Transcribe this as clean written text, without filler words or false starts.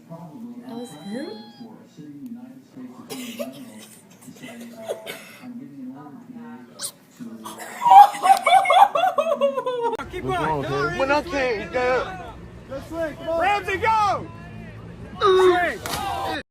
That was him? Keep going. When I can't, go. Let's swing. Come on. Ramsey, go! Swing.